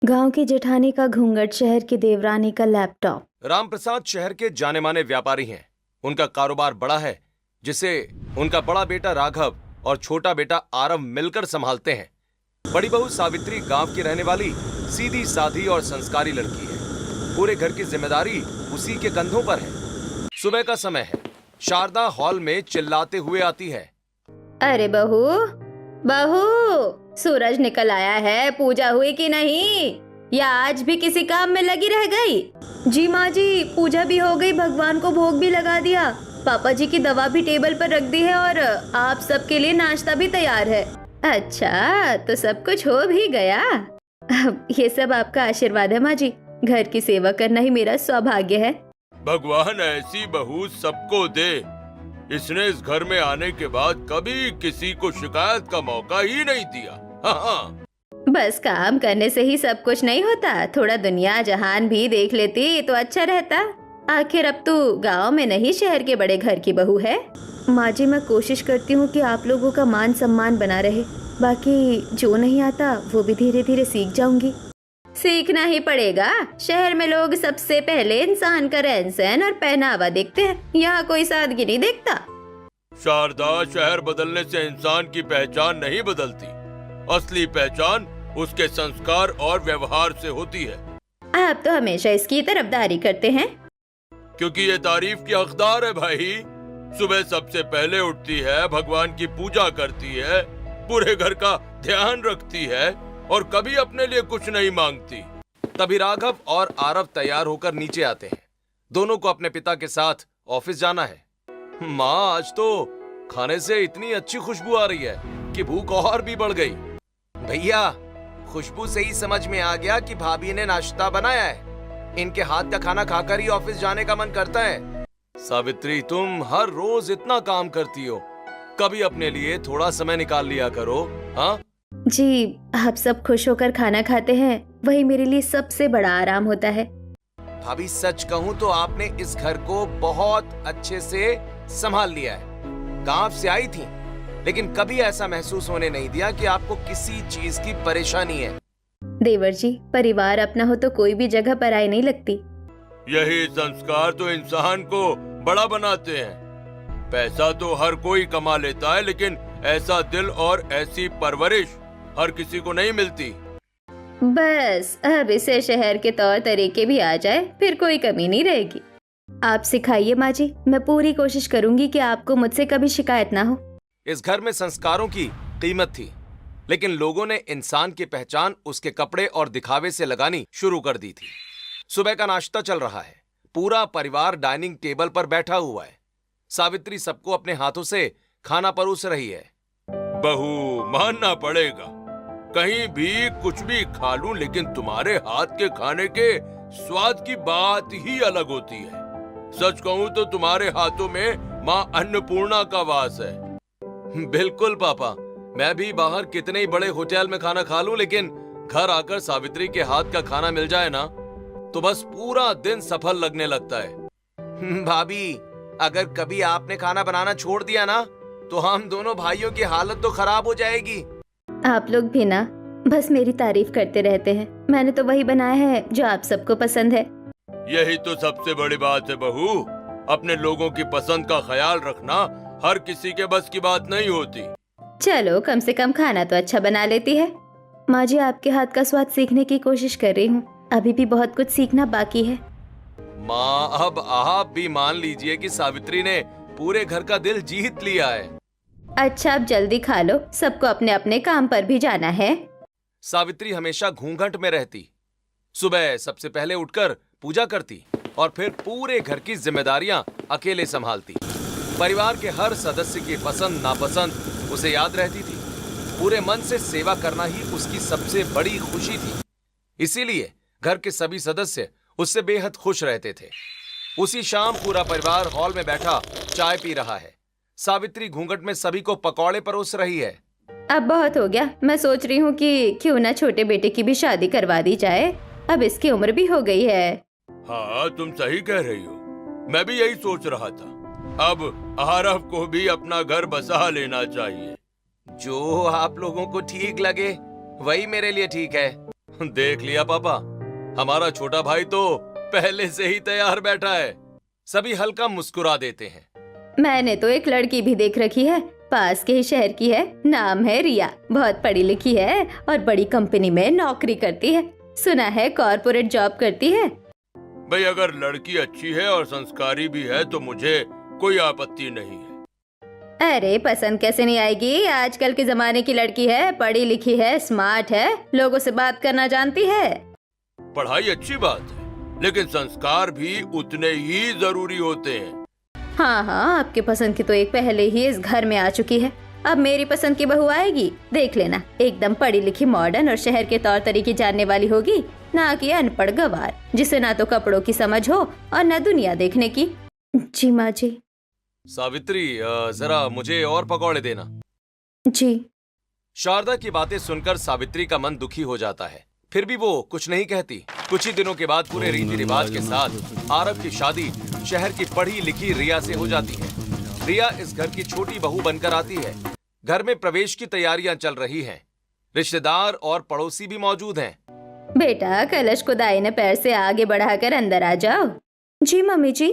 गांव की जेठानी का घूंघट, शहर की देवरानी का लैपटॉप। रामप्रसाद शहर के जाने माने व्यापारी हैं। उनका कारोबार बड़ा है, जिसे उनका बड़ा बेटा राघव और छोटा बेटा आरव मिलकर संभालते हैं। बड़ी बहू सावित्री गांव की रहने वाली सीधी साधी और संस्कारी लड़की है। पूरे घर की जिम्मेदारी उसी के कंधों पर है। सुबह का समय है। शारदा हॉल में चिल्लाते हुए आती है, अरे बहू बहू, सूरज निकल आया है, पूजा हुई कि नहीं, या आज भी किसी काम में लगी रह गई? जी माँ जी, पूजा भी हो गई, भगवान को भोग भी लगा दिया, पापा जी की दवा भी टेबल पर रख दी है और आप सबके लिए नाश्ता भी तैयार है। अच्छा, तो सब कुछ हो भी गया। ये सब आपका आशीर्वाद है माँ जी। घर की सेवा करना ही मेरा सौभाग्य है। भगवान ऐसी बहू सबको दे। इसने इस घर में आने के बाद कभी किसी को शिकायत का मौका ही नहीं दिया। हाँ। बस काम करने से ही सब कुछ नहीं होता, थोड़ा दुनिया जहान भी देख लेती तो अच्छा रहता। आखिर अब तू गांव में नहीं, शहर के बड़े घर की बहू है। माँ जी, मैं कोशिश करती हूँ कि आप लोगों का मान सम्मान बना रहे। बाकी जो नहीं आता वो भी धीरे धीरे सीख जाऊंगी। सीखना ही पड़ेगा। शहर में लोग सबसे पहले इंसान का रहन सहन और पहनावा देखते हैं, यहाँ कोई सादगी नहीं देखता। शारदा, शहर बदलने से इंसान की पहचान नहीं बदलती। असली पहचान उसके संस्कार और व्यवहार से होती है। आप तो हमेशा इसकी तरफदारी करते हैं। क्योंकि ये तारीफ की हकदार है भाई। सुबह सबसे पहले उठती है, भगवान की पूजा करती है, पूरे घर का ध्यान रखती है और कभी अपने लिए कुछ नहीं मांगती। तभी राघव और आरव तैयार होकर नीचे आते हैं। दोनों को अपने पिता के साथ ऑफिस जाना है। माँ, आज तो खाने से इतनी अच्छी खुशबू आ रही है कि भूख और भी बढ़ गई। भैया, खुशबू से ही समझ में आ गया कि भाभी ने नाश्ता बनाया है। इनके हाथ का खाना खाकर ही ऑफिस जाने का मन करता है। सावित्री, तुम हर रोज इतना काम करती हो, कभी अपने लिए थोड़ा समय निकाल लिया करो। हाँ जी, आप सब खुश होकर खाना खाते हैं, वही मेरे लिए सबसे बड़ा आराम होता है। भाभी, सच कहूँ तो आपने इस घर को बहुत अच्छे से संभाल लिया है। गांव से आई थी, लेकिन कभी ऐसा महसूस होने नहीं दिया कि आपको किसी चीज की परेशानी है। देवर जी, परिवार अपना हो तो कोई भी जगह पराई नहीं लगती। यही संस्कार तो इंसान को बड़ा बनाते हैं। पैसा तो हर कोई कमा लेता है, लेकिन ऐसा दिल और ऐसी परवरिश हर किसी को नहीं मिलती। बस अब इसे शहर के तौर तरीके भी आ जाए, फिर कोई कमी नहीं रहेगी। आप सिखाइए माँ जी, मैं पूरी कोशिश करूंगी कि आपको मुझसे कभी शिकायत ना हो। इस घर में संस्कारों की कीमत थी, लेकिन लोगों ने इंसान की पहचान उसके कपड़े और दिखावे से लगानी शुरू कर दी थी। सुबह का नाश्ता चल रहा है। पूरा परिवार डाइनिंग टेबल पर बैठा हुआ है। सावित्री सबको अपने हाथों से खाना परोस रही है। बहू, मानना पड़ेगा, कहीं भी कुछ भी खा लूं, लेकिन तुम्हारे हाथ के खाने के स्वाद की बात ही अलग होती है। सच कहूं तो तुम्हारे हाथों में माँ अन्नपूर्णा का वास है। बिल्कुल पापा, मैं भी बाहर कितने ही बड़े होटल में खाना खा लूं, लेकिन घर आकर सावित्री के हाथ का खाना मिल जाए ना, तो बस पूरा दिन सफल लगने लगता है। भाभी, अगर कभी आपने खाना बनाना छोड़ दिया ना, तो हम दोनों भाइयों की हालत तो खराब हो जाएगी। आप लोग भी ना बस मेरी तारीफ करते रहते हैं। मैंने तो वही बनाया है जो आप सबको पसंद है। यही तो सबसे बड़ी बात है बहू। अपने लोगों की पसंद का ख्याल रखना हर किसी के बस की बात नहीं होती। चलो, कम से कम खाना तो अच्छा बना लेती है। माँ जी, आपके हाथ का स्वाद सीखने की कोशिश कर रही हूँ, अभी भी बहुत कुछ सीखना बाकी है। माँ, अब आप भी मान लीजिए कि सावित्री ने पूरे घर का दिल जीत लिया है। अच्छा, अब जल्दी खा लो, सबको अपने अपने काम पर भी जाना है। सावित्री हमेशा घूंघट में रहती। सुबह सबसे पहले उठकर पूजा करती और फिर पूरे घर की जिम्मेदारियां अकेले संभालती। परिवार के हर सदस्य की पसंद नापसंद उसे याद रहती थी। पूरे मन से सेवा करना ही उसकी सबसे बड़ी खुशी थी। इसीलिए घर के सभी सदस्य उससे बेहद खुश रहते थे। उसी शाम पूरा परिवार हॉल में बैठा चाय पी रहा है। सावित्री घूंघट में सभी को पकौड़े परोस रही है। अब बहुत हो गया, मैं सोच रही हूँ कि क्यों ना छोटे बेटे की भी शादी करवा दी जाए, अब इसकी उम्र भी हो गई है। हाँ, तुम सही कह रही हो, मैं भी यही सोच रहा था। अब आरव को भी अपना घर बसा लेना चाहिए। जो आप लोगों को ठीक लगे वही मेरे लिए ठीक है। देख लिया पापा, हमारा छोटा भाई तो पहले से ही तैयार बैठा है। सभी हल्का मुस्कुरा देते हैं। मैंने तो एक लड़की भी देख रखी है, पास के ही शहर की है, नाम है रिया। बहुत पढ़ी लिखी है और बड़ी कंपनी में नौकरी करती है। सुना है कॉर्पोरेट जॉब करती है। भाई अगर लड़की अच्छी है और संस्कारी भी है तो मुझे कोई आपत्ति नहीं है। अरे पसंद कैसे नहीं आएगी, आजकल के जमाने की लड़की है, पढ़ी लिखी है, स्मार्ट है, लोगों से बात करना जानती है। पढ़ाई अच्छी बात है, लेकिन संस्कार भी उतने ही जरूरी होते हैं। हाँ हाँ, आपके पसंद की तो एक पहले ही इस घर में आ चुकी है। अब मेरी पसंद की बहू आएगी, देख लेना। एकदम पढ़ी लिखी, मॉडर्न और शहर के तौर तरीके जानने वाली होगी, ना कि अनपढ़ गवार जिसे ना तो कपड़ों की समझ हो और न दुनिया देखने की। जी माँ जी। सावित्री, जरा मुझे और पकौड़े देना। जी। शारदा की बातें सुनकर सावित्री का मन दुखी हो जाता है, फिर भी वो कुछ नहीं कहती। कुछ ही दिनों के बाद पूरे रीति रिवाज के साथ आरव की शादी शहर की पढ़ी लिखी रिया से हो जाती है। रिया इस घर की छोटी बहू बनकर आती है। घर में प्रवेश की तैयारियां चल रही हैं। रिश्तेदार और पड़ोसी भी मौजूद हैं। बेटा, कलश को दाहिने पैर से आगे बढ़ाकर अंदर आ जाओ। जी मम्मी जी।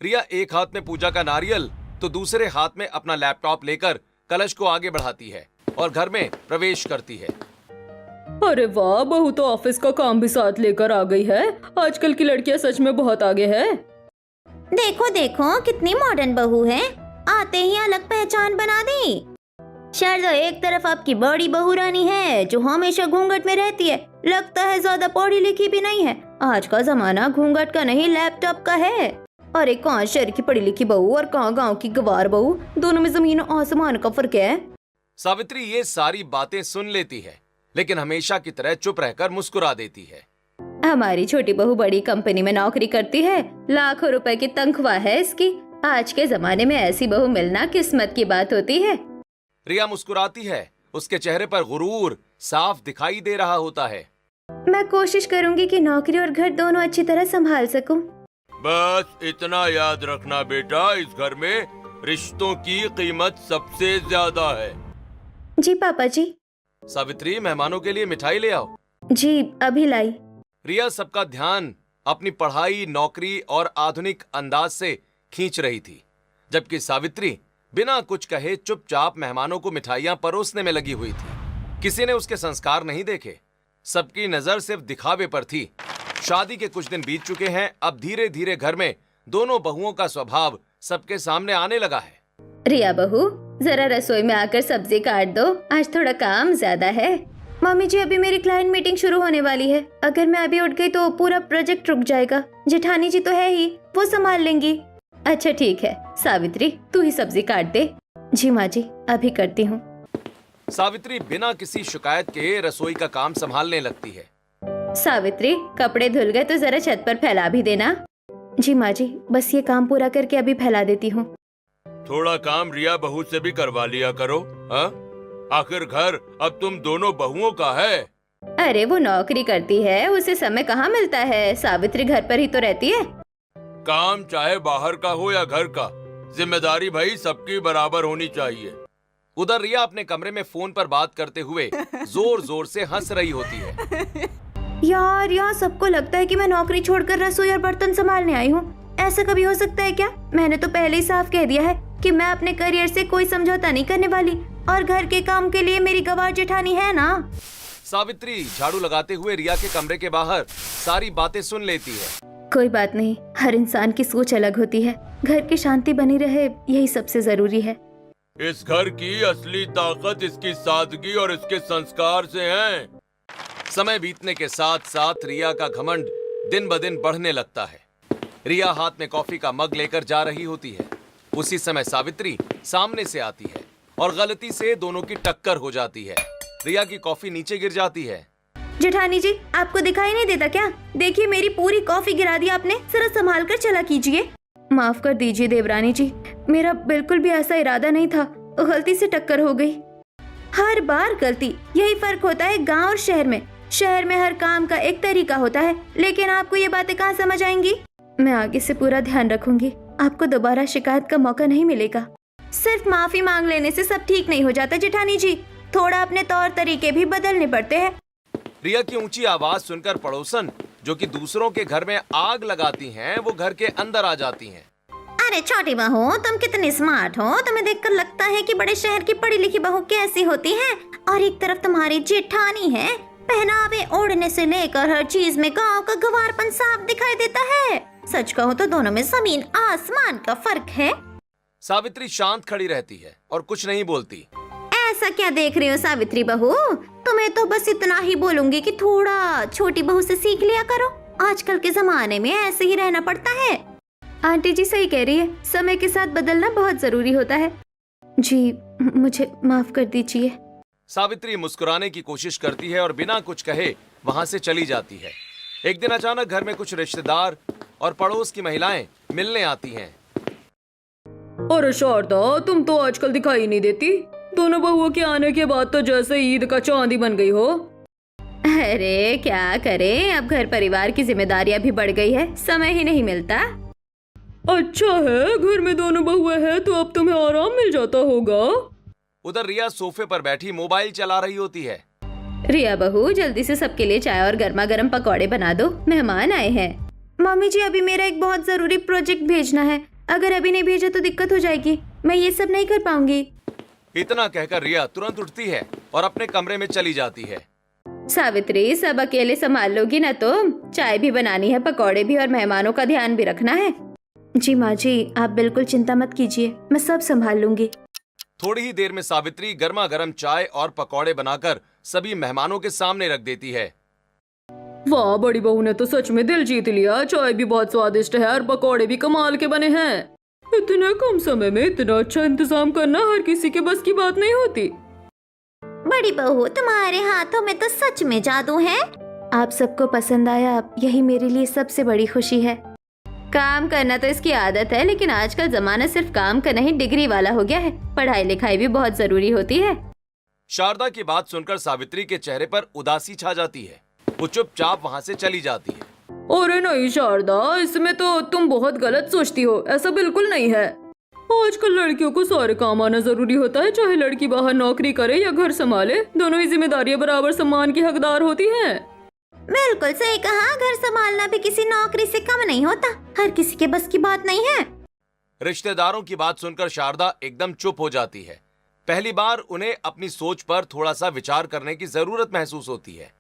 रिया एक हाथ में पूजा का नारियल तो दूसरे हाथ में अपना लैपटॉप लेकर कलश को आगे बढ़ाती है और घर में प्रवेश करती है। अरे वाह, बहू तो ऑफिस का काम भी साथ लेकर आ गई है। आजकल की लड़कियां सच में बहुत आगे है। देखो देखो कितनी मॉडर्न बहू है, आते ही अलग पहचान बना दी। शारदा एक तरफ आपकी बड़ी बहू रानी है जो हमेशा घूंघट में रहती है, लगता है ज्यादा पढ़ी लिखी भी नहीं है। आज का जमाना घूंघट का नहीं लैपटॉप का है। और एक कहाँ शहर की पढ़ी लिखी बहू और कहाँ गांव की गवार बहू, दोनों में जमीन और आसमान का फर्क है। सावित्री ये सारी बातें सुन लेती है, लेकिन हमेशा की तरह चुप रहकर मुस्कुरा देती है। हमारी छोटी बहू बड़ी कंपनी में नौकरी करती है, लाखों रुपए की तनख्वाह है इसकी। आज के जमाने में ऐसी बहू मिलना किस्मत की बात होती है। रिया मुस्कुराती है, उसके चेहरे पर गुरूर साफ दिखाई दे रहा होता है। मैं कोशिश करूंगी कि नौकरी और घर दोनों अच्छी तरह संभाल सकूं। बस इतना याद रखना बेटा, इस घर में रिश्तों की कीमत सबसे ज्यादा है। जी पापा जी। सावित्री, मेहमानों के लिए मिठाई ले आओ। जी अभी लाई। रिया सबका ध्यान अपनी पढ़ाई, नौकरी और आधुनिक अंदाज से खींच रही थी, जबकि सावित्री बिना कुछ कहे चुपचाप मेहमानों को मिठाइयां परोसने में लगी हुई थी। किसी ने उसके संस्कार नहीं देखे, सबकी नजर सिर्फ दिखावे पर थी। शादी के कुछ दिन बीत चुके हैं। अब धीरे धीरे घर में दोनों बहुओं का स्वभाव सबके सामने आने लगा है। रिया बहू, जरा रसोई में आकर सब्जी काट दो, आज थोड़ा काम ज्यादा है। मम्मी जी, अभी मेरी क्लाइंट मीटिंग शुरू होने वाली है, अगर मैं अभी उठ गई तो पूरा प्रोजेक्ट रुक जाएगा। जेठानी जी तो है ही, वो संभाल लेंगी। अच्छा ठीक है सावित्री, तू ही सब्जी काट दे। जी माँ जी, अभी करती हूँ। सावित्री बिना किसी शिकायत के रसोई का काम संभालने लगती है। सावित्री, कपड़े धुल गए तो जरा छत पर फैला भी देना। जी माँ जी, बस ये काम पूरा करके अभी फैला देती हूँ। थोड़ा काम रिया बहू से भी करवा लिया करो। हाँ, आखिर घर अब तुम दोनों बहुओं का है। अरे वो नौकरी करती है, उसे समय कहाँ मिलता है। सावित्री घर पर ही तो रहती है। काम चाहे बाहर का हो या घर का, जिम्मेदारी भाई सबकी बराबर होनी चाहिए। उधर रिया अपने कमरे में फोन पर बात करते हुए जोर जोर से हंस रही होती है। यार, यहाँ सबको लगता है कि मैं नौकरी छोड़कर रसोई और बर्तन संभालने आई हूँ। ऐसा कभी हो सकता है क्या? मैंने तो पहले ही साफ कह दिया है कि मैं अपने करियर से कोई समझौता नहीं करने वाली, और घर के काम के लिए मेरी गवार जेठानी है ना। सावित्री झाड़ू लगाते हुए रिया के कमरे के बाहर सारी बातें सुन लेती है। कोई बात नहीं, हर इंसान की सोच अलग होती है। घर की शांति बनी रहे, यही सबसे जरूरी है। इस घर की असली ताकत इसकी सादगी और इसके संस्कार से है। समय बीतने के साथ साथ रिया का घमंड दिन ब दिन बढ़ने लगता है। रिया हाथ में कॉफी का मग लेकर जा रही होती है। उसी समय सावित्री सामने से आती है और गलती से दोनों की टक्कर हो जाती है। रिया की कॉफी नीचे गिर जाती है। जेठानी जी, आपको दिखाई नहीं देता क्या? देखिए, मेरी पूरी कॉफी गिरा दी आपने। जरा संभाल कर चला कीजिए। माफ कर दीजिए देवरानी जी, मेरा बिल्कुल भी ऐसा इरादा नहीं था, गलती से टक्कर हो गई। हर बार गलती, यही फर्क होता है गांव और शहर में। शहर में हर काम का एक तरीका होता है, लेकिन आपको ये बातें कहाँ समझ आएंगी। मैं आगे से पूरा ध्यान रखूंगी, आपको दोबारा शिकायत का मौका नहीं मिलेगा। सिर्फ माफी मांग लेने से सब ठीक नहीं हो जाता जेठानी जी, थोड़ा अपने तौर तरीके भी बदलने पड़ते हैं। रिया की ऊंची आवाज सुनकर पड़ोसन, जो कि दूसरों के घर में आग लगाती हैं, वो घर के अंदर आ जाती हैं। अरे छोटी बहू, तुम कितनी स्मार्ट हो। तुम्हें देखकर लगता है कि बड़े शहर की पढ़ी लिखी बहू कैसी होती है। और एक तरफ तुम्हारी जेठानी है, पहनावे ओढ़ने से लेकर हर चीज में गांव का गंवारपन साफ दिखाई देता है। सच कहूँ तो दोनों में जमीन आसमान का फर्क है। सावित्री शांत खड़ी रहती है और कुछ नहीं बोलती। ऐसा क्या देख रही हो सावित्री बहू? तुम्हें तो बस इतना ही बोलूंगी कि थोड़ा छोटी बहू से सीख लिया करो। आजकल के जमाने में ऐसे ही रहना पड़ता है। आंटी जी सही कह रही है, समय के साथ बदलना बहुत जरूरी होता है। जी मुझे माफ कर दीजिए। सावित्री मुस्कुराने की कोशिश करती है और बिना कुछ कहे वहां से चली जाती है। एक दिन अचानक घर में कुछ रिश्तेदार और पड़ोस की महिलाएं मिलने आती हैं। अरे शारदा, तुम तो आजकल दिखाई नहीं देती। दोनों बहुओं के आने के बाद तो जैसे ईद का चांदी बन गई हो। अरे क्या करें, अब घर परिवार की जिम्मेदारियां भी बढ़ गई है, समय ही नहीं मिलता। अच्छा है, घर में दोनों बहुएं हैं तो अब तुम्हें आराम मिल जाता होगा। उधर रिया सोफे पर बैठी मोबाइल चला रही होती है। रिया बहू, जल्दी से सबके लिए चाय और गर्मा गर्म पकौड़े बना दो, मेहमान आए हैं। मम्मी जी, अभी मेरा एक बहुत जरूरी प्रोजेक्ट भेजना है। अगर अभी नहीं भेजा तो दिक्कत हो जाएगी, मैं ये सब नहीं कर पाऊंगी। इतना कहकर रिया तुरंत उठती है और अपने कमरे में चली जाती है। सावित्री, सब अकेले संभाल लोगी ना तुम? चाय भी बनानी है, पकौड़े भी, और मेहमानों का ध्यान भी रखना है। जी माँ जी, आप बिल्कुल चिंता मत कीजिए, मैं सब संभाल लूंगी। थोड़ी ही देर में सावित्री गर्मा गर्म चाय और पकौड़े बनाकर सभी मेहमानों के सामने रख देती है। वाह, बड़ी बहू ने तो सच में दिल जीत लिया। चाय भी बहुत स्वादिष्ट है और पकौड़े भी कमाल के बने हैं। इतने कम समय में इतना अच्छा इंतजाम करना हर किसी के बस की बात नहीं होती। बड़ी बहू, तुम्हारे हाथों में तो सच में जादू है। आप सबको पसंद आया, यही मेरे लिए सबसे बड़ी खुशी है। काम करना तो इसकी आदत है, लेकिन आजकल जमाना सिर्फ काम का नहीं, डिग्री वाला हो गया है। पढ़ाई लिखाई भी बहुत जरूरी होती है। शारदा की बात सुनकर सावित्री के चेहरे पर उदासी छा जाती है। वो चुपचाप वहां से चली जाती है। अरे नहीं शारदा, इसमें तो तुम बहुत गलत सोचती हो। ऐसा बिल्कुल नहीं है। आजकल लड़कियों को सारे काम आना जरूरी होता है, चाहे लड़की बाहर नौकरी करे या घर संभाले। दोनों ही जिम्मेदारियां बराबर सम्मान की हकदार होती हैं। बिल्कुल सही कहा, घर संभालना भी किसी नौकरी से कम नहीं होता। हर किसी के बस की बात नहीं है। रिश्तेदारों की बात सुनकर शारदा एकदम चुप हो जाती है। पहली बार उन्हें अपनी सोच पर थोड़ा सा विचार करने की जरूरत महसूस होती है।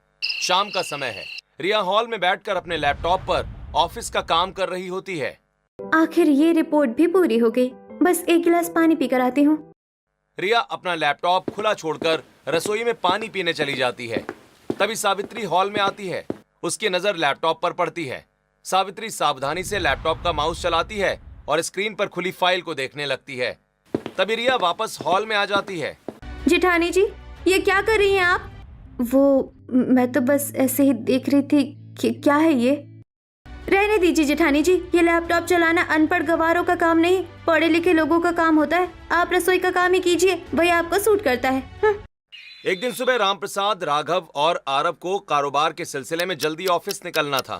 शाम का समय है। रिया हॉल में बैठकर अपने लैपटॉप पर ऑफिस का काम कर रही होती है। आखिर ये रिपोर्ट भी पूरी हो गई, बस एक गिलास पानी पीकर आती हूँ। रिया अपना लैपटॉप खुला छोड़कर रसोई में पानी पीने चली जाती है। तभी सावित्री हॉल में आती है। उसकी नजर लैपटॉप पर पड़ती है। सावित्री सावधानी से लैपटॉप का माउस चलाती है और स्क्रीन पर खुली फाइल को देखने लगती है। तभी रिया वापस हॉल में आ जाती है। जेठानी जी, ये क्या कर रही हैं आप? वो मैं तो बस ऐसे ही देख रही थी कि क्या है ये। रहने दीजिए जेठानी जी, ये लैपटॉप चलाना अनपढ़ गवारों का काम नहीं, पढ़े लिखे लोगों का काम होता है। आप रसोई का काम ही कीजिए, वही आपको सूट करता है। एक दिन सुबह रामप्रसाद, राघव और आरव को कारोबार के सिलसिले में जल्दी ऑफिस निकलना था।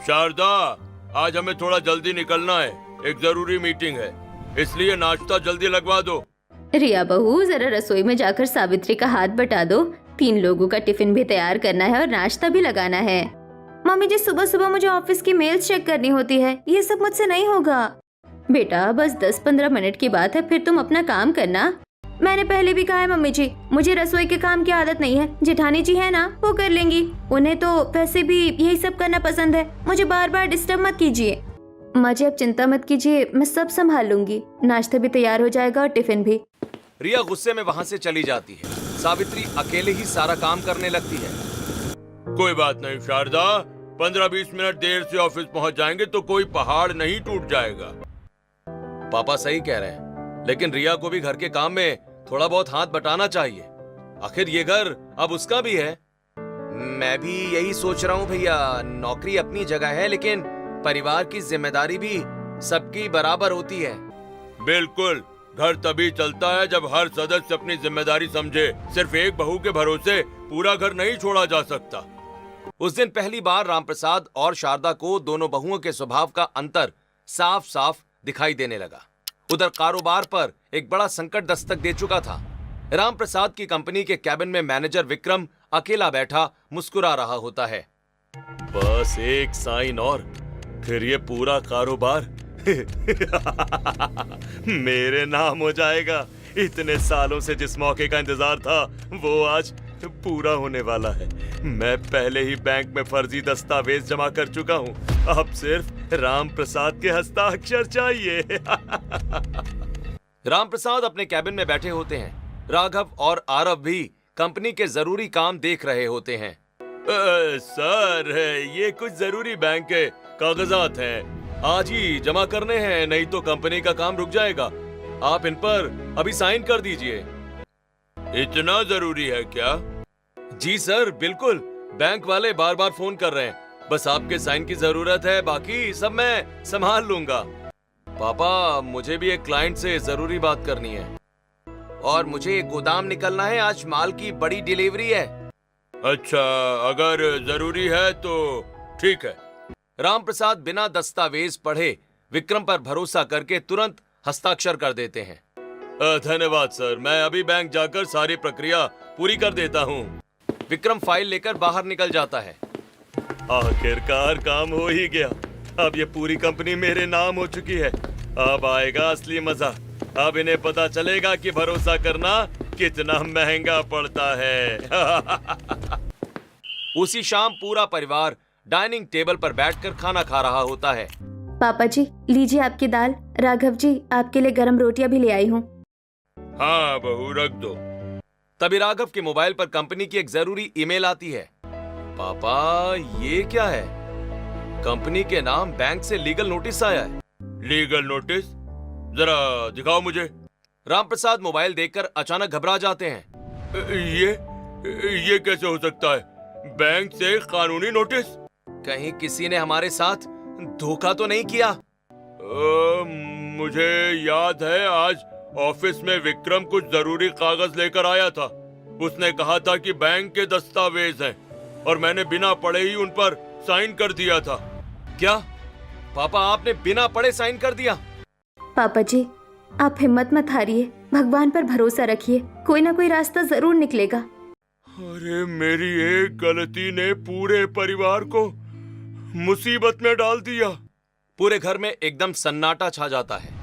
शारदा, आज हमें थोड़ा जल्दी निकलना है, एक जरूरी मीटिंग है, इसलिए नाश्ता जल्दी लगवा दो। रिया बहू, जरा रसोई में जाकर सावित्री का हाथ बटा दो। 3 लोगों का टिफिन भी तैयार करना है और नाश्ता भी लगाना है। मम्मी जी, सुबह सुबह मुझे ऑफिस की मेल्स चेक करनी होती है, ये सब मुझसे नहीं होगा। बेटा, बस 10-15 मिनट की बात है, फिर तुम अपना काम करना। मैंने पहले भी कहा है मम्मी जी, मुझे रसोई के काम की आदत नहीं है। जेठानी जी है ना, वो कर लेंगी। उन्हें तो वैसे भी यही सब करना पसंद है। मुझे बार बार डिस्टर्ब मत कीजिए। माँ जी, आप चिंता मत कीजिए, मैं सब संभाल लूंगी। नाश्ता भी तैयार हो जाएगा और टिफिन भी। रिया गुस्से में वहां से चली जाती है। सावित्री अकेले ही सारा काम करने लगती है। कोई बात नहीं शारदा, 15-20 मिनट देर से ऑफिस पहुंच जाएंगे तो कोई पहाड़ नहीं टूट जाएगा। पापा सही कह रहे हैं, लेकिन रिया को भी घर के काम में थोड़ा बहुत हाथ बटाना चाहिए। आखिर ये घर अब उसका भी है। मैं भी यही सोच रहा हूँ भैया। नौकरी अपनी जगह है, लेकिन परिवार की जिम्मेदारी भी सबकी बराबर होती है। बिल्कुल, घर तभी चलता है जब हर सदस्य अपनी जिम्मेदारी समझे। सिर्फ एक बहू के भरोसे पूरा घर नहीं छोड़ा जा सकता। उस दिन पहली बार रामप्रसाद और शारदा को दोनों बहुओं के स्वभाव का अंतर साफ साफ दिखाई देने लगा। उधर कारोबार पर एक बड़ा संकट दस्तक दे चुका था। रामप्रसाद की कंपनी के कैबिन में मैनेजर विक्रम अकेला बैठा मुस्कुरा रहा होता है। बस एक साइन और फिर ये पूरा कारोबार मेरे नाम हो जाएगा। इतने सालों से जिस मौके का इंतजार था वो आज पूरा होने वाला है। मैं पहले ही बैंक में फर्जी दस्तावेज जमा कर चुका हूँ, अब सिर्फ राम प्रसाद के हस्ताक्षर चाहिए। राम प्रसाद अपने कैबिन में बैठे होते हैं। राघव और आरव भी कंपनी के जरूरी काम देख रहे होते हैं। सर, ये कुछ जरूरी बैंक के कागजात हैं, आज ही जमा करने हैं, नहीं तो कंपनी का काम रुक जाएगा। आप इन पर अभी साइन कर दीजिए। इतना जरूरी है क्या? जी सर, बिल्कुल। बैंक वाले बार बार फोन कर रहे हैं, बस आपके साइन की जरूरत है, बाकी सब मैं संभाल लूंगा। पापा, मुझे भी एक क्लाइंट से जरूरी बात करनी है और मुझे एक गोदाम निकलना है, आज माल की बड़ी डिलीवरी है। अच्छा, अगर जरूरी है तो ठीक है। राम प्रसाद बिना दस्तावेज पढ़े विक्रम पर भरोसा करके तुरंत हस्ताक्षर कर देते हैं। धन्यवाद सर, मैं अभी बैंक जाकर सारी प्रक्रिया पूरी कर देता हूँ। विक्रम फाइल लेकर बाहर निकल जाता है। आखिरकार काम हो ही गया। अब ये पूरी कंपनी मेरे नाम हो चुकी है। अब आएगा असली मजा। अब इन्हें पता चलेगा कि भरोसा करना कितना महंगा पड़ता है। उसी शाम पूरा परिवार डाइनिंग टेबल पर बैठकर खाना खा रहा होता है। पापा जी, लीजिए आपकी दाल। राघव जी, आपके लिए गरम रोटियां भी ले आई हूँ। हाँ बहू, रख दो। तभी राघव के मोबाइल पर कंपनी की एक जरूरी ईमेल आती है। पापा, ये क्या है? कंपनी के नाम बैंक से लीगल नोटिस आया है। Legal notice? जरा दिखाओ मुझे। रामप्रसाद मोबाइल देखकर अचानक घबरा जाते हैं। ये कैसे हो सकता है? बैंक से कानूनी नोटिस? कहीं किसी ने हमारे साथ धोखा तो नहीं किया? मुझे याद है, आज ऑफिस में विक्रम कुछ जरूरी कागज लेकर आया था। उसने कहा था कि बैंक के दस्तावेज हैं और मैंने बिना पढ़े ही उन पर साइन कर दिया था। क्या पापा, आपने बिना पढ़े साइन कर दिया? पापा जी, आप हिम्मत मत हारिए, भगवान पर भरोसा रखिए, कोई ना कोई रास्ता जरूर निकलेगा। अरे, मेरी एक गलती ने पूरे परिवार को मुसीबत में डाल दिया। पूरे घर में एकदम सन्नाटा छा जाता है।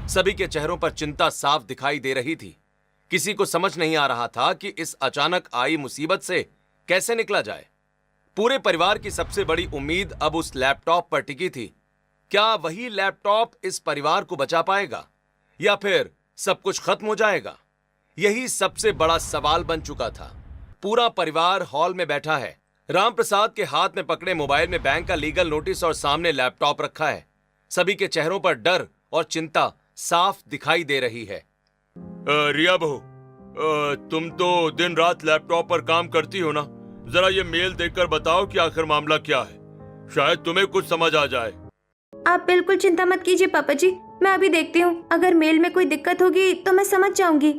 सभी के चेहरों पर चिंता साफ दिखाई दे रही थी। किसी को समझ नहीं आ रहा था कि इस अचानक आई मुसीबत से कैसे निकला जाए। पूरे परिवार की सबसे बड़ी उम्मीद अब उस लैपटॉप पर टिकी थी। क्या वही लैपटॉप इस परिवार को बचा पाएगा या फिर सब कुछ खत्म हो जाएगा? यही सबसे बड़ा सवाल बन चुका था। पूरा परिवार हॉल में बैठा है। रामप्रसाद के हाथ में पकड़े मोबाइल में बैंक का लीगल नोटिस और सामने लैपटॉप रखा है। सभी के चेहरों पर डर और चिंता साफ दिखाई दे रही है। रिया बहू, तुम तो दिन रात लैपटॉप पर काम करती हो ना, जरा ये मेल देखकर बताओ कि आखिर मामला क्या है। शायद तुम्हें कुछ समझ आ जाए। आप बिल्कुल चिंता मत कीजिए पापा जी, मैं अभी देखती हूँ। अगर मेल में कोई दिक्कत होगी तो मैं समझ जाऊंगी।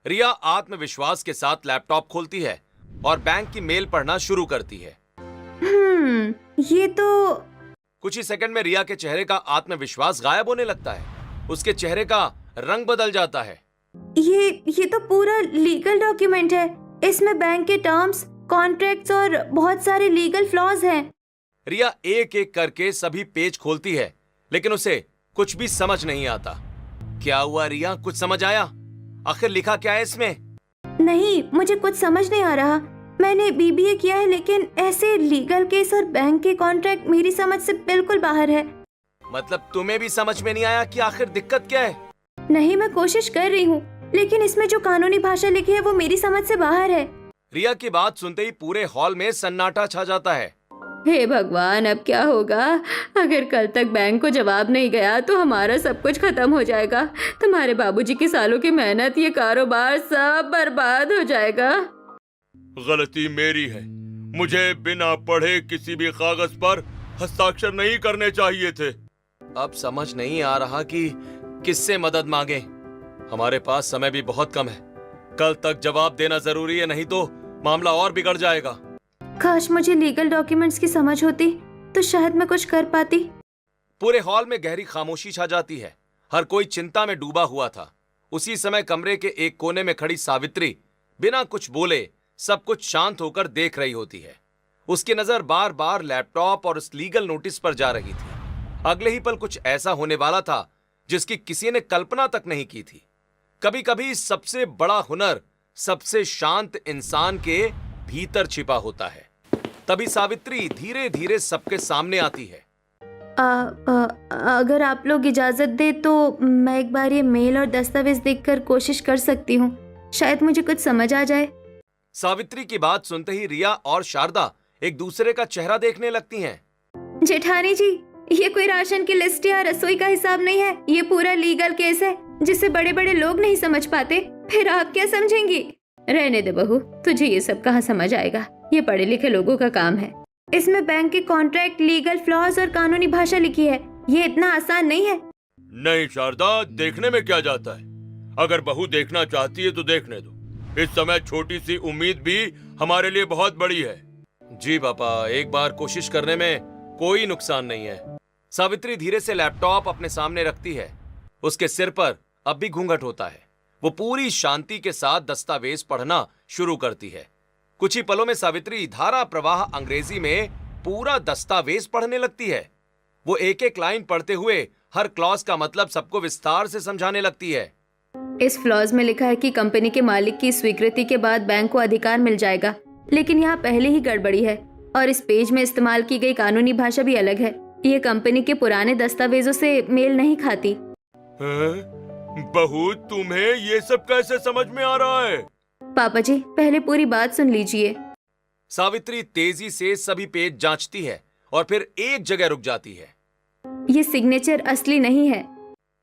रिया आत्मविश्वास के साथ लैपटॉप खोलती है और बैंक की मेल पढ़ना शुरू करती है। ये तो कुछ ही सेकंड में रिया के चेहरे का आत्मविश्वास गायब होने लगता है। उसके चेहरे का रंग बदल जाता है। ये तो पूरा लीगल डॉक्यूमेंट है। इसमें बैंक के टर्म्स, कॉन्ट्रैक्ट्स और बहुत सारे लीगल फ्लॉज हैं। रिया एक एक करके सभी पेज खोलती है, लेकिन उसे कुछ भी समझ नहीं आता। क्या हुआ रिया, कुछ समझ आया? आखिर लिखा क्या है इसमें? नहीं, मुझे कुछ समझ नहीं आ रहा। मैंने बीबीए किया है, लेकिन ऐसे लीगल केस और बैंक के कॉन्ट्रैक्ट मेरी समझ से बिल्कुल बाहर है। मतलब तुम्हें भी समझ में नहीं आया कि आखिर दिक्कत क्या है? नहीं, मैं कोशिश कर रही हूँ, लेकिन इसमें जो कानूनी भाषा लिखी है वो मेरी समझ से बाहर है। रिया की बात सुनते ही पूरे हॉल में सन्नाटा छा जाता है। हे भगवान, अब क्या होगा? अगर कल तक बैंक को जवाब नहीं गया तो हमारा सब कुछ खत्म हो जाएगा। तुम्हारे बाबूजी की सालों की मेहनत, ये कारोबार सब बर्बाद हो जाएगा। गलती मेरी है। मुझे बिना पढ़े किसी भी कागज पर हस्ताक्षर नहीं करने चाहिए थे। अब समझ नहीं आ रहा कि किससे मदद मांगे। हमारे पास समय भी बहुत कम है। कल तक जवाब देना जरूरी है, नहीं तो मामला और बिगड़ जाएगा। काश मुझे लीगल डॉक्यूमेंट्स की समझ होती तो शायद मैं कुछ कर पाती। पूरे हॉल में गहरी खामोशी छा जाती है। हर कोई चिंता में डूबा हुआ था। उसी समय कमरे के एक कोने में खड़ी सावित्री बिना कुछ बोले सब कुछ शांत होकर देख रही होती है। उसकी नजर बार बार लैपटॉप और उस लीगल नोटिस पर जा रही थी। अगले ही पल कुछ ऐसा होने वाला था जिसकी किसी ने कल्पना तक नहीं की थी। कभी कभी सबसे बड़ा हुनर सबसे शांत इंसान के भीतर छिपा होता है। तभी सावित्री धीरे धीरे सबके सामने आती है। अगर आप लोग इजाजत दे तो मैं एक बार ये मेल और दस्तावेज देखकर कोशिश कर सकती हूँ। शायद मुझे कुछ समझ आ जाए। सावित्री की बात सुनते ही रिया और शारदा एक दूसरे का चेहरा देखने लगती हैं। जेठानी जी, ये कोई राशन की लिस्ट या रसोई का हिसाब नहीं है। ये पूरा लीगल केस है जिसे बड़े बड़े लोग नहीं समझ पाते। फिर आप क्या समझेंगी? रहने दे बहू, तुझे ये सब कहाँ समझ आएगा। ये पढ़े लिखे लोगों का काम है। इसमें बैंक के कॉन्ट्रैक्ट, लीगल फ्लॉज और कानूनी भाषा लिखी है। ये इतना आसान नहीं है। नहीं शारदा, देखने में क्या जाता है। अगर बहू देखना चाहती है तो देखने दो। इस समय छोटी सी उम्मीद भी हमारे लिए बहुत बड़ी है। जी पापा, एक बार कोशिश करने में कोई नुकसान नहीं है। सावित्री धीरे से लैपटॉप अपने सामने रखती है। उसके सिर पर अब भी घूंघट होता है। वो पूरी शांति के साथ दस्तावेज पढ़ना शुरू करती है। कुछ ही पलों में सावित्री धारा प्रवाह अंग्रेजी में पूरा दस्तावेज पढ़ने लगती है। वो एक एक लाइन पढ़ते हुए हर क्लॉज का मतलब सबको विस्तार से समझाने लगती है। इस फ्लॉज में लिखा है कि कंपनी के मालिक की स्वीकृति के बाद बैंक को अधिकार मिल जाएगा, लेकिन यहाँ पहले ही गड़बड़ी है और इस पेज में इस्तेमाल की गई कानूनी भाषा भी अलग है। ये कंपनी के पुराने दस्तावेजों से मेल नहीं खाती। बहू, तुम्हें ये सब कैसे समझ में आ रहा है? पापा जी, पहले पूरी बात सुन लीजिए। सावित्री तेजी से सभी पेज जांचती है और फिर एक जगह रुक जाती है। ये सिग्नेचर असली नहीं है।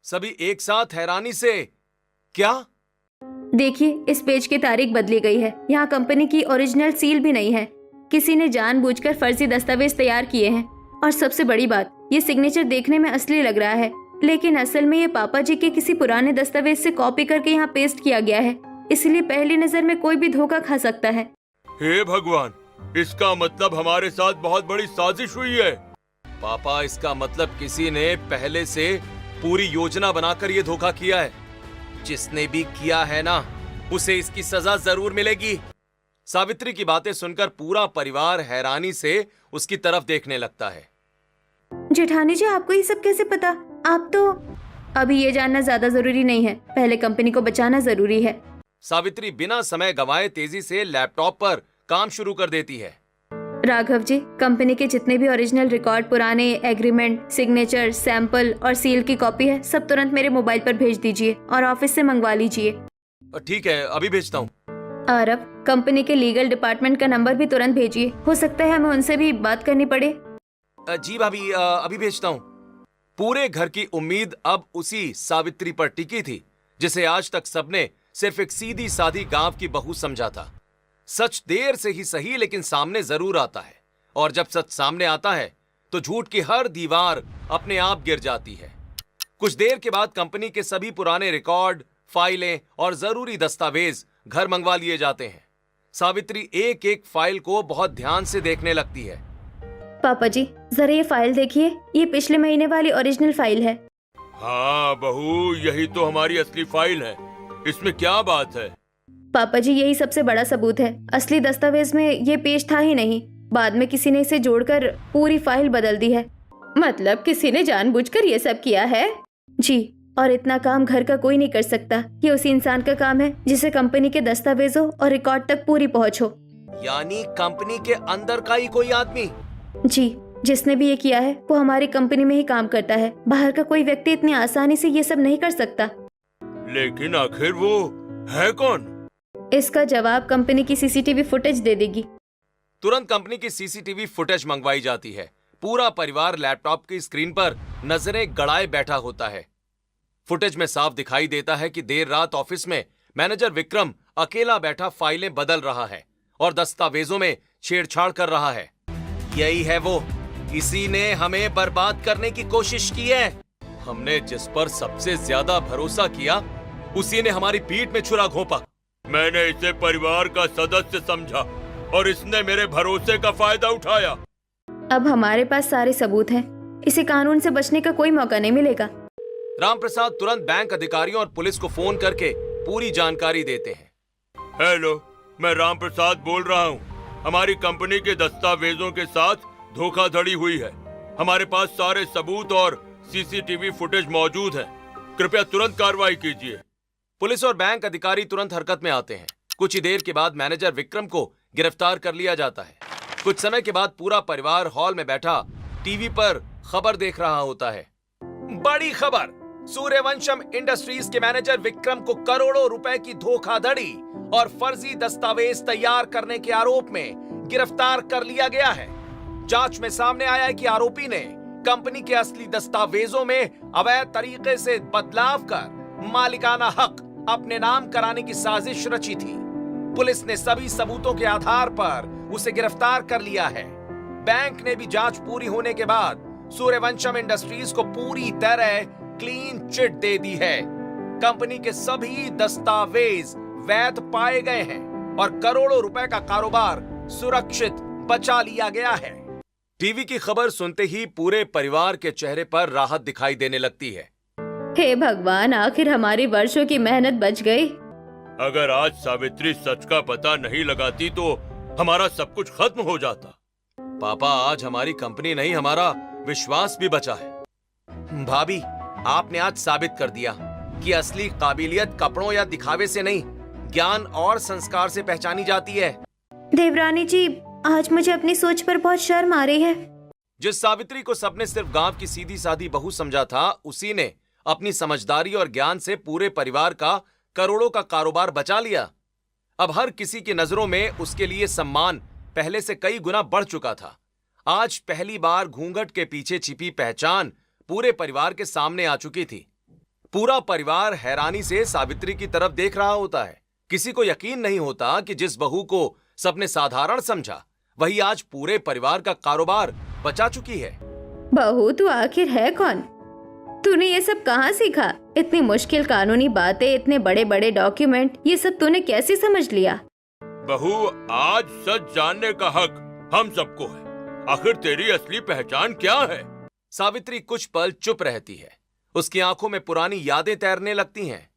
सभी एक साथ हैरानी से, क्या? देखिए, इस पेज की तारीख बदली गई है। यहाँ कंपनी की ओरिजिनल सील भी नहीं है। किसी ने जानबूझकर फर्जी दस्तावेज तैयार किए हैं। और सबसे बड़ी बात, ये सिग्नेचर देखने में असली लग रहा है, लेकिन असल में ये पापा जी के किसी पुराने दस्तावेज से कॉपी करके यहाँ पेस्ट किया गया है। इसलिए पहली नजर में कोई भी धोखा खा सकता है। हे भगवान, इसका मतलब हमारे साथ बहुत बड़ी साजिश हुई है। पापा, इसका मतलब किसी ने पहले से पूरी योजना बनाकर ये धोखा किया है। जिसने भी किया है ना, उसे इसकी सजा जरूर मिलेगी। सावित्री की बातें सुनकर पूरा परिवार हैरानी से उसकी तरफ देखने लगता है। जेठानी जी, आपको ये सब कैसे पता? आप तो अभी ये जानना ज्यादा जरूरी नहीं है। पहले कंपनी को बचाना जरूरी है। सावित्री बिना समय गंवाए तेजी से लैपटॉप पर काम शुरू कर देती है। राघव जी, कंपनी के जितने भी ओरिजिनल रिकॉर्ड, पुराने एग्रीमेंट, सिग्नेचर, सैंपल और सील की कॉपी है, सब तुरंत मेरे मोबाइल पर भेज दीजिए और ऑफिस से मंगवा लीजिए। ठीक है, अभी भेजता हूँ। आरव, कंपनी के लीगल डिपार्टमेंट का नंबर भी तुरंत भेजिए। हो सकता है हमें उनसे भी बात करनी पड़े। जी भाभी, अभी भेजता हूँ। पूरे घर की उम्मीद अब उसी सावित्री पर टिकी थी जिसे आज तक सबने सिर्फ एक सीधी सादी गांव की बहू समझा था। सच देर से ही सही, लेकिन सामने जरूर आता है। और जब सच सामने आता है तो झूठ की हर दीवार अपने आप गिर जाती है। कुछ देर के बाद कंपनी के सभी पुराने रिकॉर्ड, फाइलें और जरूरी दस्तावेज घर मंगवा लिए जाते हैं। सावित्री एक एक फाइल को बहुत ध्यान से देखने लगती है। पापा जी, जरा ये फाइल देखिए। ये पिछले महीने वाली ओरिजिनल फाइल है। हाँ बहू, यही तो हमारी असली फाइल है। इसमें क्या बात है? पापा जी, यही सबसे बड़ा सबूत है। असली दस्तावेज में ये पेज था ही नहीं। बाद में किसी ने इसे जोड़कर पूरी फाइल बदल दी है। मतलब किसी ने जानबूझकर ये सब किया है? जी, और इतना काम घर का कोई नहीं कर सकता। ये उसी इंसान का काम है जिसे कंपनी के दस्तावेजों और रिकॉर्ड तक पूरी पहुंच हो। यानी कंपनी के अंदर का ही कोई आदमी? जी, जिसने भी ये किया है वो हमारी कंपनी में ही काम करता है। बाहर का कोई व्यक्ति इतनी आसानी से ये सब नहीं कर सकता। लेकिन आखिर वो है कौन? इसका जवाब कंपनी की सीसीटीवी फुटेज दे देगी। तुरंत कंपनी की सीसीटीवी फुटेज मंगवाई जाती है। पूरा परिवार लैपटॉप की स्क्रीन पर नजरें गड़ाए बैठा होता है। फुटेज में साफ दिखाई देता है कि देर रात ऑफिस में मैनेजर विक्रम अकेला बैठा फाइलें बदल रहा है और दस्तावेजों में छेड़छाड़ कर रहा है। यही है वो, इसी ने हमें बर्बाद करने की कोशिश की है। हमने जिस पर सबसे ज्यादा भरोसा किया, उसी ने हमारी पीठ में छुरा घोंपा। मैंने इसे परिवार का सदस्य समझा और इसने मेरे भरोसे का फायदा उठाया। अब हमारे पास सारे सबूत हैं। इसे कानून से बचने का कोई मौका नहीं मिलेगा। रामप्रसाद तुरंत बैंक अधिकारियों और पुलिस को फोन करके पूरी जानकारी देते हैं। हेलो, मैं राम प्रसाद बोल रहा हूँ। हमारी कंपनी के दस्तावेजों के साथ धोखाधड़ी हुई है। हमारे पास सारे सबूत और सीसीटीवी फुटेज मौजूद है। कृपया तुरंत कार्रवाई कीजिए। पुलिस और बैंक अधिकारी तुरंत हरकत में आते हैं। कुछ ही देर के बाद मैनेजर विक्रम को गिरफ्तार कर लिया जाता है। कुछ समय के बाद पूरा परिवार हॉल में बैठा टीवी पर खबर देख रहा होता है। बड़ी खबर, सूर्यवंशम इंडस्ट्रीज के मैनेजर विक्रम को करोड़ों रुपए की धोखाधड़ी और फर्जी दस्तावेज तैयार करने के आरोप में गिरफ्तार कर लिया गया है। जांच में सामने आया है कि आरोपी ने कंपनी के असली दस्तावेजों में अवैध तरीके से बदलाव कर मालिकाना हक अपने नाम कराने की साजिश रची थी। पुलिस ने सभी सबूतों के आधार पर उसे गिरफ्तार कर लिया है। बैंक ने भी जांच पूरी होने के बाद सूर्यवंशम इंडस्ट्रीज को पूरी तरह क्लीन चिट दे दी है। कंपनी के सभी दस्तावेज वैध पाए गए हैं और करोड़ों रुपए का कारोबार सुरक्षित बचा लिया गया है। टीवी की खबर सुनते ही पूरे परिवार के चेहरे पर राहत दिखाई देने लगती है। हे भगवान, आखिर हमारी वर्षों की मेहनत बच गई। अगर आज सावित्री सच का पता नहीं लगाती तो हमारा सब कुछ खत्म हो जाता। पापा, आज हमारी कंपनी नहीं, हमारा विश्वास भी बचा है। भाभी, आपने आज साबित कर दिया कि असली काबिलियत कपड़ों या दिखावे से नहीं, ज्ञान और संस्कार से पहचानी जाती है। देवरानी जी, आज मुझे अपनी सोच पर बहुत शर्म आ रही है। जिस सावित्री को सबने सिर्फ गांव की सीधी सादी बहू समझा था, उसी ने अपनी समझदारी और ज्ञान से पूरे परिवार का करोड़ों का कारोबार बचा लिया। अब हर किसी की नजरों में उसके लिए सम्मान पहले से कई गुना बढ़ चुका था। आज पहली बार घूंघट के पीछे छिपी पहचान पूरे परिवार के सामने आ चुकी थी। पूरा परिवार हैरानी से सावित्री की तरफ देख रहा होता है। किसी को यकीन नहीं होता कि जिस बहू को सबने साधारण समझा, वही आज पूरे परिवार का कारोबार बचा चुकी है। बहू, तू आखिर है कौन? तूने ये सब कहाँ सीखा? इतनी मुश्किल कानूनी बातें, इतने बड़े बड़े डॉक्यूमेंट, ये सब तूने कैसे समझ लिया? बहू, आज सच जानने का हक हम सबको है। आखिर तेरी असली पहचान क्या है? सावित्री कुछ पल चुप रहती है। उसकी आंखों में पुरानी यादें तैरने लगती हैं।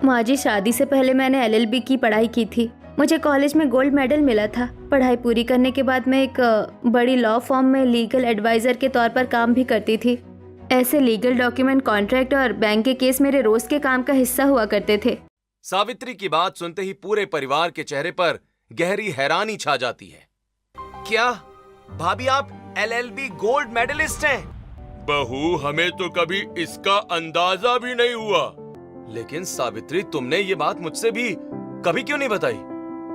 माँ जी, शादी से पहले मैंने LLB की पढ़ाई की थी। मुझे कॉलेज में गोल्ड मेडल मिला था। पढ़ाई पूरी करने के बाद मैं एक बड़ी लॉ फर्म में लीगल एडवाइजर के तौर पर काम भी करती थी। ऐसे लीगल डॉक्यूमेंट, कॉन्ट्रैक्ट और बैंक के केस मेरे रोज के काम का हिस्सा हुआ करते थे। सावित्री की बात सुनते ही पूरे परिवार के चेहरे पर गहरी हैरानी छा जाती है। क्या भाभी, आप LLB गोल्ड मेडलिस्ट हैं? बहू, हमें तो कभी इसका अंदाजा भी नहीं हुआ। लेकिन सावित्री, तुमने ये बात मुझसे भी कभी क्यों नहीं बताई?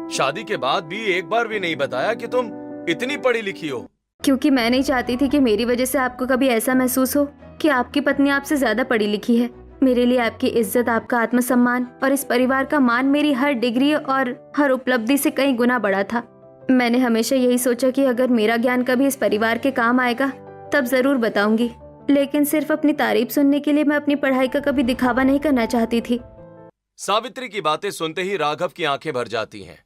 शादी के बाद भी एक बार भी नहीं बताया कि तुम इतनी पढ़ी लिखी हो। क्योंकि मैं नहीं चाहती थी कि मेरी वजह से आपको कभी ऐसा महसूस हो कि आपकी पत्नी आपसे ज्यादा पढ़ी लिखी है। मेरे लिए आपकी इज्जत, आपका आत्मसम्मान और इस परिवार का मान मेरी हर डिग्री और हर उपलब्धि से कई गुना बड़ा था। मैंने हमेशा यही सोचा कि अगर मेरा ज्ञान कभी इस परिवार के काम आएगा तब जरूर बताऊंगी, लेकिन सिर्फ अपनी तारीफ सुनने के लिए मैं अपनी पढ़ाई का कभी दिखावा नहीं करना चाहती थी। सावित्री की बातें सुनते ही राघव की आंखें भर जाती हैं।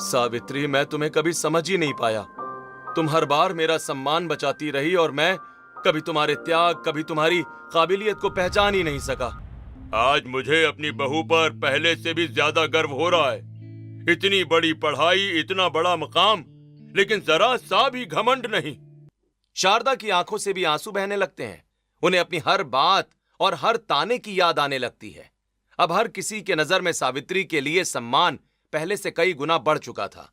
सावित्री, मैं तुम्हें कभी समझ ही नहीं पाया। तुम हर बार मेरा सम्मान बचाती रही और मैं कभी तुम्हारे त्याग, कभी तुम्हारी काबिलियत को पहचान ही नहीं सका। आज मुझे अपनी बहू पर पहले से भी ज्यादा गर्व हो रहा है। इतनी बड़ी पढ़ाई, इतना बड़ा मकाम, लेकिन जरा सा भी घमंड नहीं। शारदा की आंखों से भी आंसू बहने लगते हैं। उन्हें अपनी हर बात और हर ताने की याद आने लगती है। अब हर किसी के नजर में सावित्री के लिए सम्मान पहले से कई गुना बढ़ चुका था।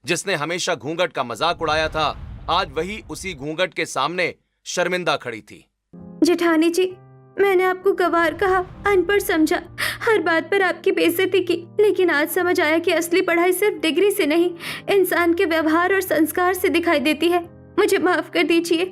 जिसने हमेशा घूंघट का मजाक उड़ाया था, आज वही उसी घूंघट के सामने शर्मिंदा खड़ी थी। जेठानी जी, मैंने आपको गवार कहा, अनपढ़ समझा, हर बात पर आपकी बेइज्जती की, लेकिन आज समझ आया कि असली पढ़ाई सिर्फ डिग्री से नहीं, इंसान के व्यवहार और संस्कार से दिखाई देती है। मुझे माफ कर दीजिए।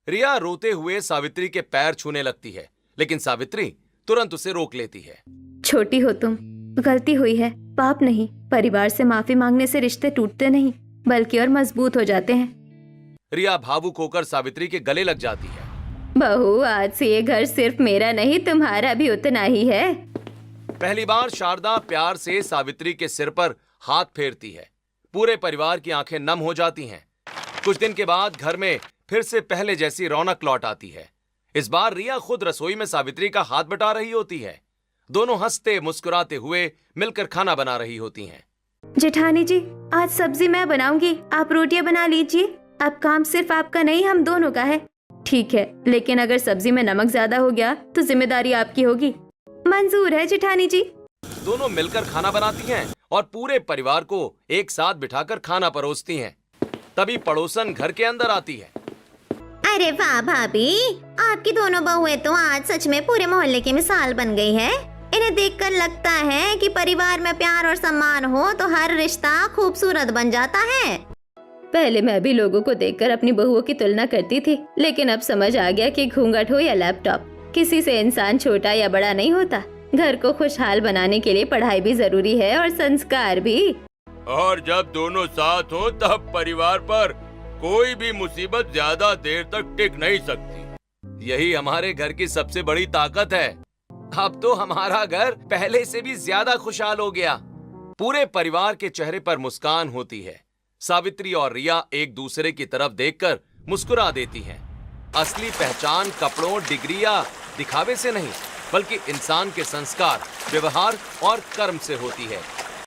रिया रोते हुए सावित्री के पैर छूने लगती है, लेकिन सावित्री तुरंत उसे रोक लेती है। छोटी हो तुम, गलती हुई है, पाप नहीं। परिवार से माफी मांगने से रिश्ते टूटते नहीं, बल्कि और मजबूत हो जाते हैं। रिया भावुक होकर सावित्री के गले लग जाती है। बहू, आज से ये घर सिर्फ मेरा नहीं, तुम्हारा भी उतना ही है। पहली बार शारदा प्यार से सावित्री के सिर पर हाथ फेरती है। पूरे परिवार की आंखें नम हो जाती हैं। कुछ दिन के बाद घर में फिर से पहले जैसी रौनक लौट आती है। इस बार रिया खुद रसोई में सावित्री का हाथ बटा रही होती है। दोनों हंसते मुस्कुराते हुए मिलकर खाना बना रही होती हैं। जेठानी जी, आज सब्जी मैं बनाऊंगी, आप रोटियां बना लीजिए। अब काम सिर्फ आपका नहीं, हम दोनों का है। ठीक है, लेकिन अगर सब्जी में नमक ज्यादा हो गया तो जिम्मेदारी आपकी होगी। मंजूर है जेठानी जी। दोनों मिलकर खाना बनाती हैं और पूरे परिवार को एक साथ बिठाकर खाना परोसती हैं। तभी पड़ोसन घर के अंदर आती है। अरे वाह भाभी, आपकी दोनों बहुएं तो आज सच में पूरे मोहल्ले की मिसाल बन गई है। इन्हें देखकर लगता है कि परिवार में प्यार और सम्मान हो तो हर रिश्ता खूबसूरत बन जाता है। पहले मैं भी लोगों को देखकर अपनी बहुओं की तुलना करती थी, लेकिन अब समझ आ गया कि घूंघट हो या लैपटॉप, किसी से इंसान छोटा या बड़ा नहीं होता। घर को खुशहाल बनाने के लिए पढ़ाई भी जरूरी है और संस्कार भी। और जब दोनों साथ हो तब परिवार पर कोई भी मुसीबत ज्यादा देर तक टिक नहीं सकती। यही हमारे घर की सबसे बड़ी ताकत है। अब तो हमारा घर पहले से भी ज्यादा खुशहाल हो गया। पूरे परिवार के चेहरे पर मुस्कान होती है। सावित्री और रिया एक दूसरे की तरफ देखकर मुस्कुरा देती हैं। असली पहचान कपड़ों, डिग्री या दिखावे से नहीं, बल्कि इंसान के संस्कार, व्यवहार और कर्म से होती है।